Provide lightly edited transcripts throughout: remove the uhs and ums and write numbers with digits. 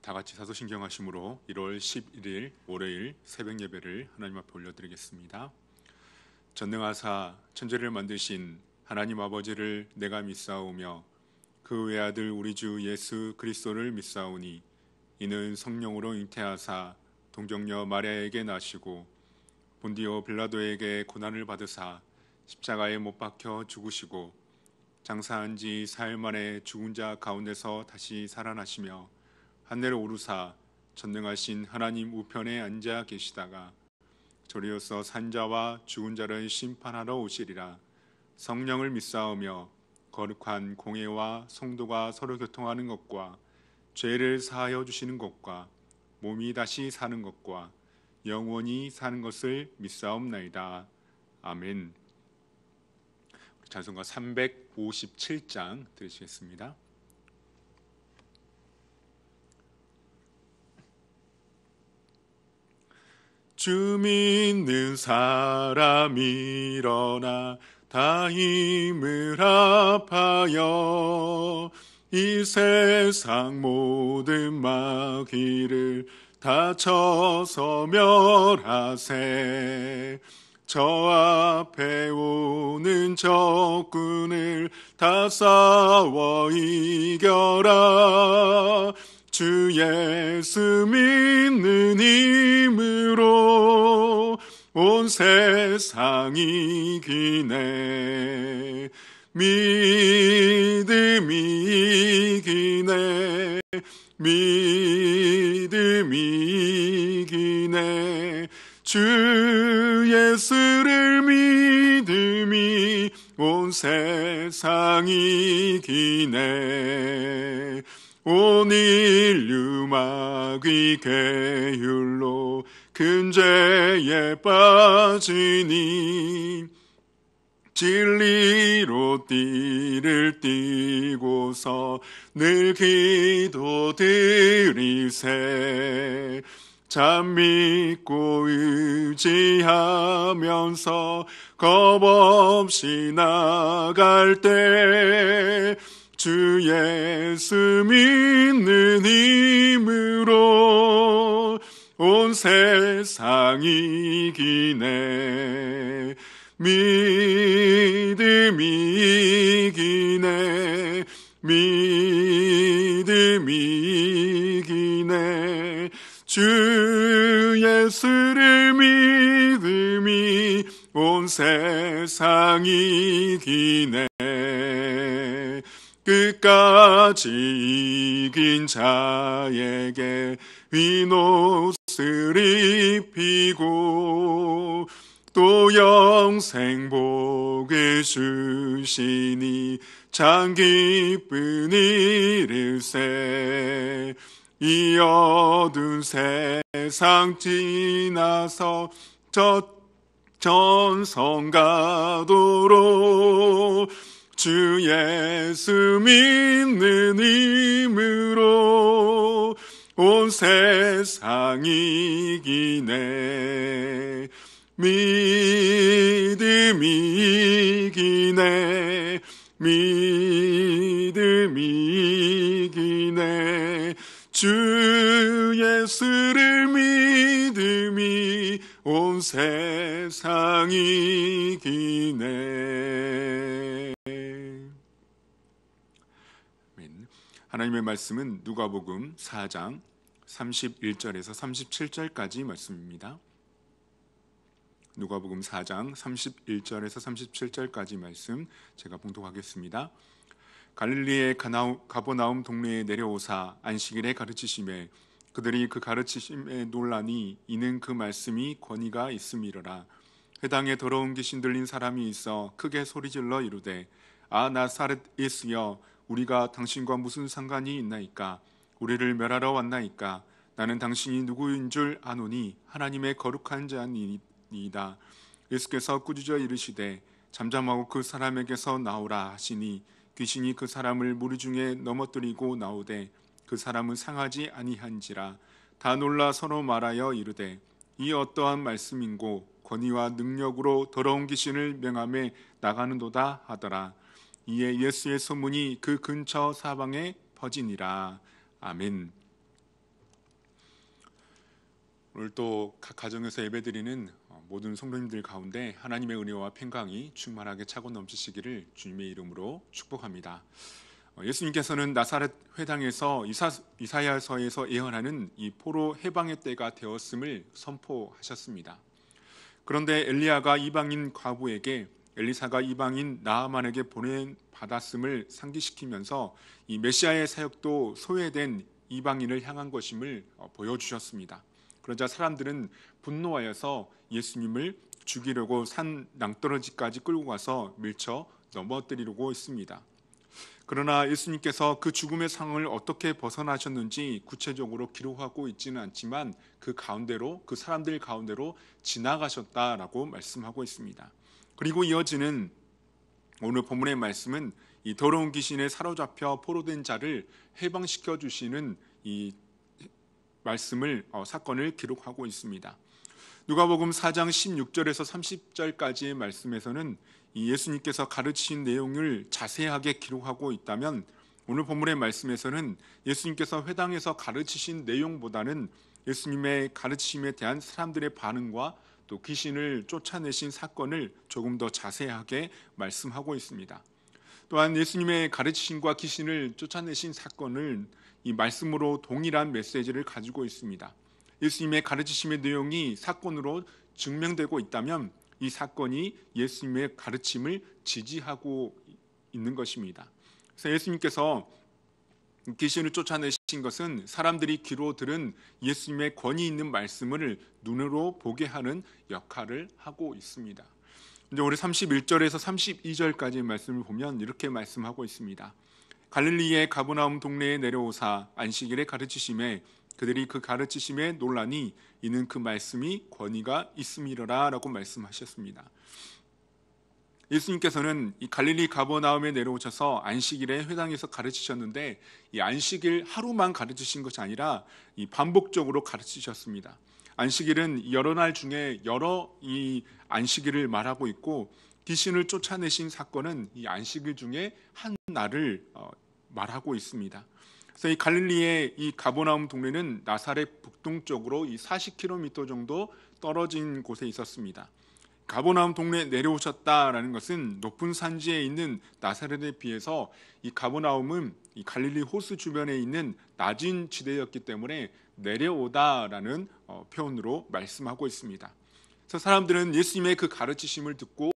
다 같이 사도신경하심으로 1월 11일 월요일 새벽 예배를 하나님 앞에 올려드리겠습니다. 전능하사 천지를 만드신 하나님 아버지를 내가 믿사오며 그 외아들 우리 주 예수 그리스도를 믿사오니 이는 성령으로 잉태하사 동정녀 마리아에게 나시고 본디오 빌라도에게 고난을 받으사 십자가에 못 박혀 죽으시고 장사한 지 사흘 만에 죽은 자 가운데서 다시 살아나시며 하늘에 오르사 전능하신 하나님 우편에 앉아 계시다가 저리로서 산자와 죽은 자를 심판하러 오시리라. 성령을 믿사오며 거룩한 공회와 성도가 서로 교통하는 것과 죄를 사하여 주시는 것과 몸이 다시 사는 것과 영원히 사는 것을 믿사옵나이다. 아멘. 찬송가 357장 들으시겠습니다. 주 믿는 사람 일어나 다 힘을 합하여 이 세상 모든 마귀를 다 쳐서 멸하세. 저 앞에 오는 적군을 다 싸워 이겨라. 주 예수 믿는 힘으로 온 세상 이기네. 믿음이 이기네. 믿음이 이기네. 주 예수를 믿음이 온 세상 이기네. 온 인류 마귀 계율로 큰 죄에 빠지니 진리로 띠를 띠고서 늘 기도드리세. 참 믿고 의지하면서 겁없이 나갈 때 주 예수 믿는 힘으로 온 세상 이기네. 믿음이 이기네. 믿음이 이기네. 주 예수를 믿음이 온 세상 이기네. 끝까지 이긴 자에게 윗옷을 입히고 또 영생 복을 주시니 참 기쁜 일일세. 이 어두운 세상 지나서 저 전성 가도록 주 예수 믿는 힘으로 온 세상 이기네. 믿음이 이기네. 믿음이 이기네. 주 예수를 믿음이 온 세상 이기네. 하나님의 말씀은 누가복음 4장 31절에서 37절까지 말씀입니다. 누가복음 4장 31절에서 37절까지 말씀 제가 봉독하겠습니다. 갈릴리의 가버나움 동네에 내려오사 안식일에 가르치심에 그들이 그 가르치심에 놀라니 이는 그 말씀이 권위가 있음이로라. 회당에 더러운 귀신 들린 사람이 있어 크게 소리질러 이르되 아 나사렛 예수여 우리가 당신과 무슨 상관이 있나이까? 우리를 멸하러 왔나이까? 나는 당신이 누구인 줄 아노니 하나님의 거룩한 자니이다. 예수께서 꾸짖어 이르시되 잠잠하고 그 사람에게서 나오라 하시니 귀신이 그 사람을 무리 중에 넘어뜨리고 나오되 그 사람은 상하지 아니한지라. 다 놀라 서로 말하여 이르되 이 어떠한 말씀인고 권위와 능력으로 더러운 귀신을 명하며 나가는도다 하더라. 이에 예수의 소문이 그 근처 사방에 퍼지니라. 아멘. 오늘 또 각 가정에서 예배드리는 모든 성도님들 가운데 하나님의 은혜와 평강이 충만하게 차고 넘치시기를 주님의 이름으로 축복합니다. 예수님께서는 나사렛 회당에서 이사야서에서 예언하는 이 포로 해방의 때가 되었음을 선포하셨습니다. 그런데 엘리야가 이방인 과부에게 엘리사가 이방인 나아만에게 보내받았음을 상기시키면서 이 메시아의 사역도 소외된 이방인을 향한 것임을 보여주셨습니다. 그러자 사람들은 분노하여서 예수님을 죽이려고 산 낭떠러지까지 끌고 가서 밀쳐 넘어뜨리려고 했습니다. 그러나 예수님께서 그 죽음의 상황을 어떻게 벗어나셨는지 구체적으로 기록하고 있지는 않지만 그 사람들 가운데로 지나가셨다라고 말씀하고 있습니다. 그리고 이어지는 오늘 본문의 말씀은 이 더러운 귀신에 사로잡혀 포로된 자를 해방시켜 주시는 이 사건을 기록하고 있습니다. 누가복음 4장 16절에서 30절까지의 말씀에서는 이 예수님께서 가르치신 내용을 자세하게 기록하고 있다면 오늘 본문의 말씀에서는 예수님께서 회당에서 가르치신 내용보다는 예수님의 가르치심에 대한 사람들의 반응과 또 귀신을 쫓아내신 사건을 조금 더 자세하게 말씀하고 있습니다. 또한 예수님의 가르치심과 귀신을 쫓아내신 사건을 이 말씀으로 동일한 메시지를 가지고 있습니다. 예수님의 가르치심의 내용이 사건으로 증명되고 있다면 이 사건이 예수님의 가르침을 지지하고 있는 것입니다. 그래서 예수님께서 귀신을 쫓아내신 것은 사람들이 귀로 들은 예수님의 권위 있는 말씀을 눈으로 보게 하는 역할을 하고 있습니다. 이제 우리 31절에서 32절까지의 말씀을 보면 이렇게 말씀하고 있습니다. 갈릴리의 가버나움 동네에 내려오사 안식일에 가르치심에 그들이 그 가르치심에 놀라니 이는 그 말씀이 권위가 있음이로라 라고 말씀하셨습니다. 예수님께서는 이 갈릴리 가버나움에 내려오셔서 안식일에 회당에서 가르치셨는데 이 안식일 하루만 가르치신 것이 아니라 이 반복적으로 가르치셨습니다. 안식일은 여러 날 중에 여러 이 안식일을 말하고 있고 귀신을 쫓아내신 사건은 이 안식일 중에 한 날을 말하고 있습니다. 그래서 이 갈릴리의 이 가버나움 동네는 나사렛 북동쪽으로 이 40km 정도 떨어진 곳에 있었습니다. 가버나움 동네에 내려오셨다라는 것은 높은 산지에 있는 나사렛에 비해서 이 가버나움은 이 갈릴리 호수 주변에 있는 낮은 지대였기 때문에 내려오다라는 표현으로 말씀하고 있습니다. 그래서 사람들은 예수님의 그 가르치심을 듣고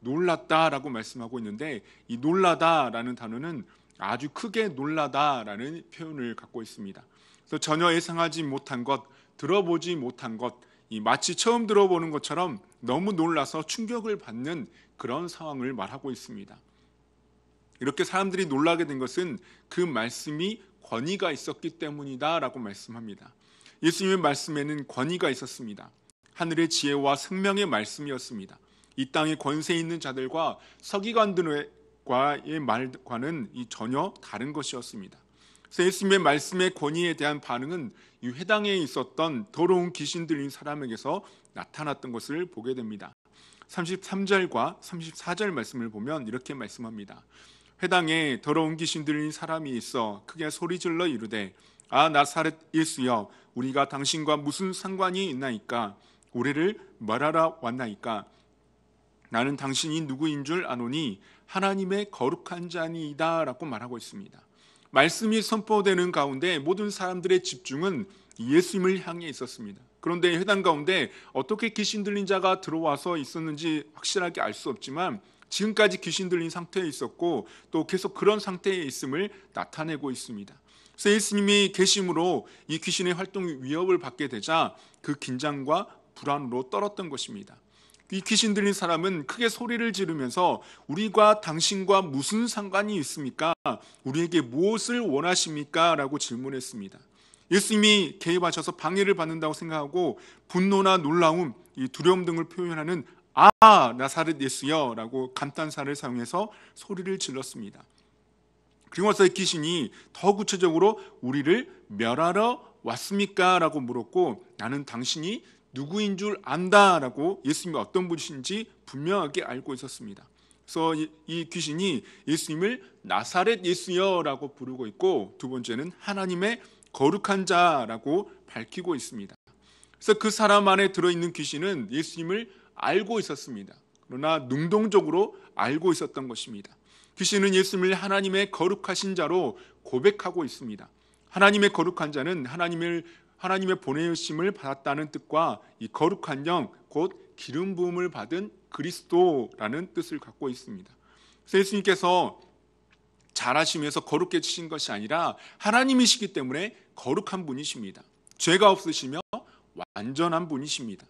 놀랐다라고 말씀하고 있는데 이 놀라다라는 단어는 아주 크게 놀라다라는 표현을 갖고 있습니다. 그래서 전혀 예상하지 못한 것, 들어보지 못한 것, 이 마치 처음 들어보는 것처럼 너무 놀라서 충격을 받는 그런 상황을 말하고 있습니다. 이렇게 사람들이 놀라게 된 것은 그 말씀이 권위가 있었기 때문이다라고 말씀합니다. 예수님의 말씀에는 권위가 있었습니다. 하늘의 지혜와 생명의 말씀이었습니다. 이 땅에 권세 있는 자들과 서기관들과의 말과는 전혀 다른 것이었습니다. 그래서 예수님의 말씀의 권위에 대한 반응은 이 회당에 있었던 더러운 귀신 들린 사람에게서 나타났던 것을 보게 됩니다. 33절과 34절 말씀을 보면 이렇게 말씀합니다. 회당에 더러운 귀신 들린 사람이 있어 크게 소리질러 이르되 아 나사렛 예수여 우리가 당신과 무슨 상관이 있나이까 우리를 멸하러 왔나이까 나는 당신이 누구인 줄 아노니 하나님의 거룩한 자니이다 라고 말하고 있습니다. 말씀이 선포되는 가운데 모든 사람들의 집중은 예수님을 향해 있었습니다. 그런데 회당 가운데 어떻게 귀신 들린 자가 들어와서 있었는지 확실하게 알 수 없지만 지금까지 귀신 들린 상태에 있었고 또 계속 그런 상태에 있음을 나타내고 있습니다. 그래서 예수님이 계심으로 이 귀신의 활동이 위협을 받게 되자 그 긴장과 불안으로 떨었던 것입니다. 이 귀신 들린 사람은 크게 소리를 지르면서 우리가 당신과 무슨 상관이 있습니까? 우리에게 무엇을 원하십니까? 라고 질문했습니다. 예수님이 개입하셔서 방해를 받는다고 생각하고 분노나 놀라움, 이 두려움 등을 표현하는 아 나사렛 예수여 라고 감탄사를 사용해서 소리를 질렀습니다. 그리고 나서 귀신이 더 구체적으로 우리를 멸하러 왔습니까? 라고 물었고 나는 당신이 누구인 줄 안다라고 예수님이 어떤 분이신지 분명하게 알고 있었습니다. 그래서 이 귀신이 예수님을 나사렛 예수여라고 부르고 있고 두 번째는 하나님의 거룩한 자라고 밝히고 있습니다. 그래서 그 사람 안에 들어있는 귀신은 예수님을 알고 있었습니다. 그러나 능동적으로 알고 있었던 것입니다. 귀신은 예수님을 하나님의 거룩하신 자로 고백하고 있습니다. 하나님의 거룩한 자는 하나님의 보내심을 받았다는 뜻과 이 거룩한 영, 곧 기름 부음을 받은 그리스도라는 뜻을 갖고 있습니다. 그래서 예수님께서 잘하시면서 거룩해 지신 것이 아니라 하나님이시기 때문에 거룩한 분이십니다. 죄가 없으시며 완전한 분이십니다.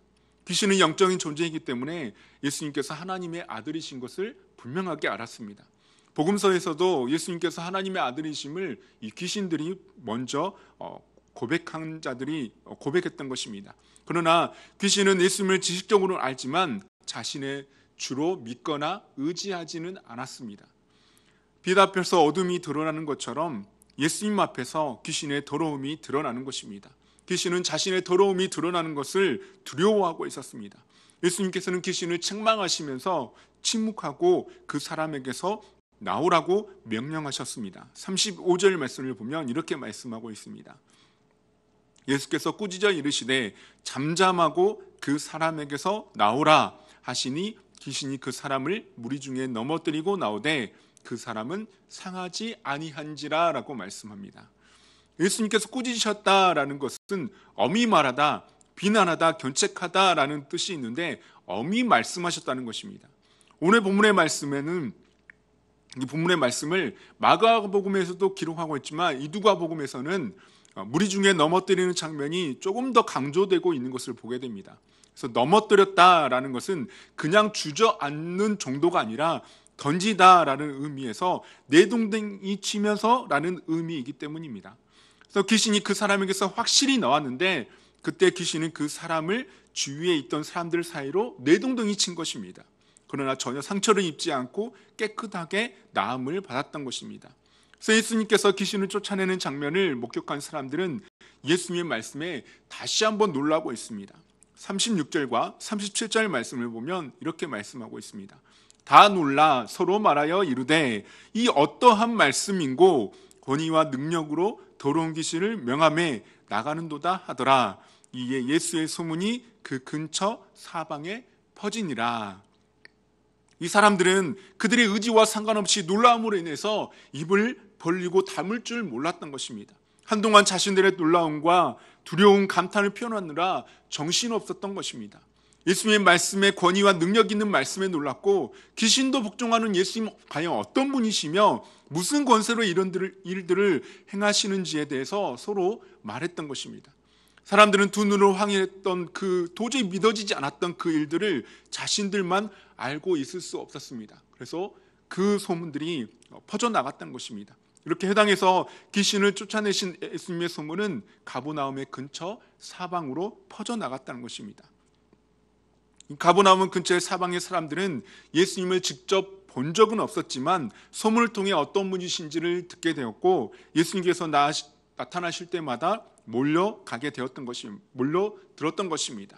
귀신은 영적인 존재이기 때문에 예수님께서 하나님의 아들이신 것을 분명하게 알았습니다. 복음서에서도 예수님께서 하나님의 아들이심을 이 귀신들이 먼저 고백한 자들이 고백했던 것입니다. 그러나 귀신은 예수님을 지식적으로는 알지만 자신의 주로 믿거나 의지하지는 않았습니다. 빛 앞에서 어둠이 드러나는 것처럼 예수님 앞에서 귀신의 더러움이 드러나는 것입니다. 귀신은 자신의 더러움이 드러나는 것을 두려워하고 있었습니다. 예수님께서는 귀신을 책망하시면서 침묵하고 그 사람에게서 나오라고 명령하셨습니다. 35절 말씀을 보면 이렇게 말씀하고 있습니다. 예수께서 꾸짖어 이르시되 잠잠하고 그 사람에게서 나오라 하시니 귀신이 그 사람을 무리 중에 넘어뜨리고 나오되 그 사람은 상하지 아니한지라 라고 말씀합니다. 예수님께서 꾸짖으셨다라는 것은 엄히 말하다, 비난하다, 견책하다라는 뜻이 있는데 엄히 말씀하셨다는 것입니다. 오늘 본문의 말씀에는 이 본문의 말씀을 마가복음에서도 기록하고 있지만 이 누가복음에서는 무리 중에 넘어뜨리는 장면이 조금 더 강조되고 있는 것을 보게 됩니다. 그래서 넘어뜨렸다라는 것은 그냥 주저앉는 정도가 아니라 던지다라는 의미에서 내동댕이 치면서라는 의미이기 때문입니다. 그래서 귀신이 그 사람에게서 확실히 나왔는데 그때 귀신은 그 사람을 주위에 있던 사람들 사이로 내동댕이 친 것입니다. 그러나 전혀 상처를 입지 않고 깨끗하게 나음을 받았던 것입니다. 그래서 예수님께서 귀신을 쫓아내는 장면을 목격한 사람들은 예수님의 말씀에 다시 한번 놀라고 있습니다. 36절과 37절 말씀을 보면 이렇게 말씀하고 있습니다. 다 놀라 서로 말하여 이르되 이 어떠한 말씀인고 권위와 능력으로 더러운 귀신을 명함에 나가는도다 하더라. 이에 예수의 소문이 그 근처 사방에 퍼지니라. 이 사람들은 그들의 의지와 상관없이 놀라움으로 인해서 입을 벌리고 담을 줄 몰랐던 것입니다. 한동안 자신들의 놀라움과 두려움, 감탄을 표현하느라 정신없었던 것입니다. 예수님의 말씀에 권위와 능력 있는 말씀에 놀랐고 귀신도 복종하는 예수님 과연 어떤 분이시며 무슨 권세로 이런 일들을 행하시는지에 대해서 서로 말했던 것입니다. 사람들은 두 눈으로 확인했던 그 도저히 믿어지지 않았던 그 일들을 자신들만 알고 있을 수 없었습니다. 그래서 그 소문들이 퍼져나갔던 것입니다. 이렇게 해당해서 귀신을 쫓아내신 예수님의 소문은 가버나움의 근처 사방으로 퍼져나갔다는 것입니다. 가버나움 근처의 사방의 사람들은 예수님을 직접 본 적은 없었지만 소문을 통해 어떤 분이신지를 듣게 되었고 예수님께서 나타나실 때마다 몰려가게 되었던 것입니다. 몰려들었던 것입니다.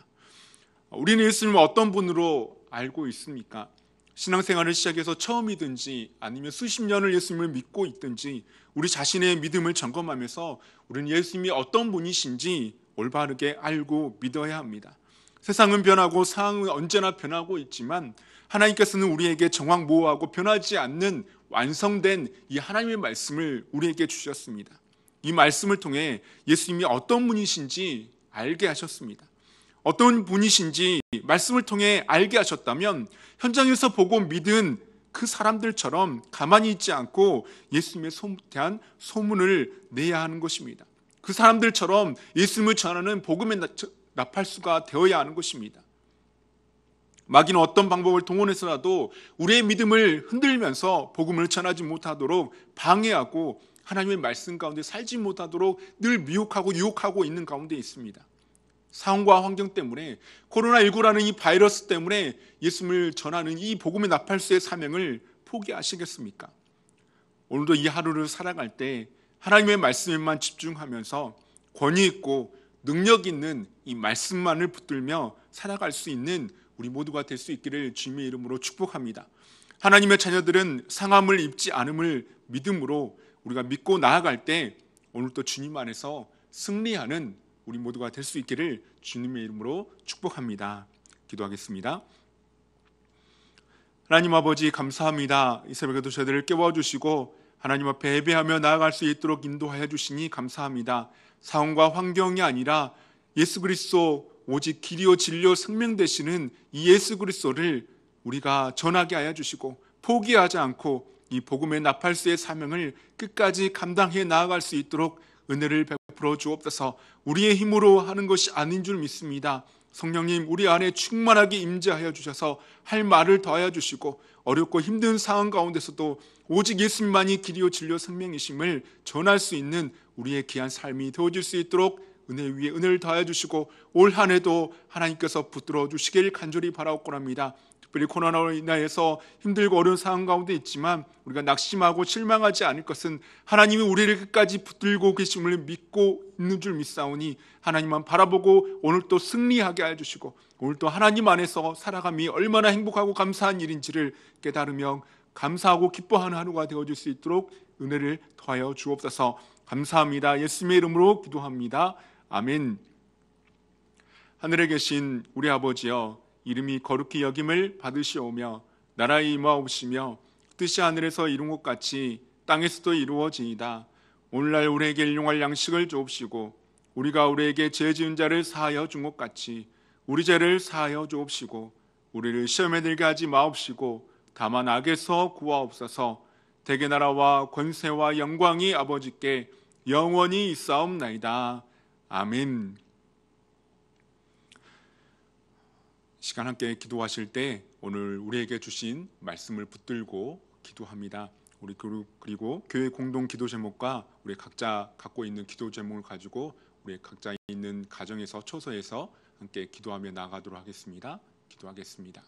우리는 예수님을 어떤 분으로 알고 있습니까? 신앙생활을 시작해서 처음이든지 아니면 수십 년을 예수님을 믿고 있든지 우리 자신의 믿음을 점검하면서 우리는 예수님이 어떤 분이신지 올바르게 알고 믿어야 합니다. 세상은 변하고 상황은 언제나 변하고 있지만 하나님께서는 우리에게 정확무오하고 변하지 않는 완성된 이 하나님의 말씀을 우리에게 주셨습니다. 이 말씀을 통해 예수님이 어떤 분이신지 알게 하셨습니다. 어떤 분이신지 말씀을 통해 알게 하셨다면 현장에서 보고 믿은 그 사람들처럼 가만히 있지 않고 예수님에 대한 소문을 내야 하는 것입니다. 그 사람들처럼 예수님을 전하는 복음의 나팔수가 되어야 하는 것입니다. 마귀는 어떤 방법을 동원해서라도 우리의 믿음을 흔들면서 복음을 전하지 못하도록 방해하고 하나님의 말씀 가운데 살지 못하도록 늘 미혹하고 유혹하고 있는 가운데 있습니다. 상황과 환경 때문에 코로나19라는 이 바이러스 때문에 예수님을 전하는 이 복음의 나팔수의 사명을 포기하시겠습니까? 오늘도 이 하루를 살아갈 때 하나님의 말씀에만 집중하면서 권위 있고 능력 있는 이 말씀만을 붙들며 살아갈 수 있는 우리 모두가 될 수 있기를 주님의 이름으로 축복합니다. 하나님의 자녀들은 상함을 입지 않음을 믿음으로 우리가 믿고 나아갈 때 오늘도 주님 안에서 승리하는 우리 모두가 될 수 있기를 주님의 이름으로 축복합니다. 기도하겠습니다. 하나님 아버지 감사합니다. 이 새벽에도 저희들을 깨워주시고 하나님 앞에 예배하며 나아갈 수 있도록 인도하여 주시니 감사합니다. 상황과 환경이 아니라 예수 그리스도 오직 길이요 진리요 생명 되시는 이 예수 그리스도를 우리가 전하게 하여 주시고 포기하지 않고 이 복음의 나팔수의 사명을 끝까지 감당해 나아갈 수 있도록 은혜를 베풀어 주옵소서. 우리의 힘으로 하는 것이 아닌 줄 믿습니다. 성령님 우리 안에 충만하게 임재하여 주셔서 할 말을 더하여 주시고 어렵고 힘든 상황 가운데서도 오직 예수님만이 길이요 진리요 생명이심을 전할 수 있는 우리의 귀한 삶이 되어질 수 있도록 은혜 위에 은혜를 더하여 주시고 올 한 해도 하나님께서 붙들어 주시길 간절히 바라옵고랍니다. 특별히 코로나로 인하여서 힘들고 어려운 상황 가운데 있지만 우리가 낙심하고 실망하지 않을 것은 하나님이 우리를 끝까지 붙들고 계심을 믿고 있는 줄 믿사오니 하나님만 바라보고 오늘 또 승리하게 해주시고 오늘 또 하나님 안에서 살아감이 얼마나 행복하고 감사한 일인지를 깨달으며 감사하고 기뻐하는 하루가 되어줄 수 있도록 은혜를 더하여 주옵소서. 감사합니다. 예수님의 이름으로 기도합니다. 아멘. 하늘에 계신 우리 아버지여, 이름이 거룩히 여김을 받으시오며 나라의 임하옵시며 뜻이 하늘에서 이룬 것 같이 땅에서도 이루어지이다. 오늘날 우리에게 일용할 양식을 주옵시고 우리가 우리에게 죄 지은 자를 사하여 준 것 같이 우리 죄를 사하여 주옵시고 우리를 시험에 들게 하지 마옵시고 다만 악에서 구하옵소서. 대개 나라와 권세와 영광이 아버지께 영원히 있사옵나이다. 아멘. 시간 함께 기도하실 때 오늘 우리에게 주신 말씀을 붙들고 기도합니다. 우리 그리고 교회 공동 기도 제목과 우리 각자 갖고 있는 기도 제목을 가지고 우리 각자 있는 가정에서 처소에서 함께 기도하며 나아가도록 하겠습니다. 기도하겠습니다.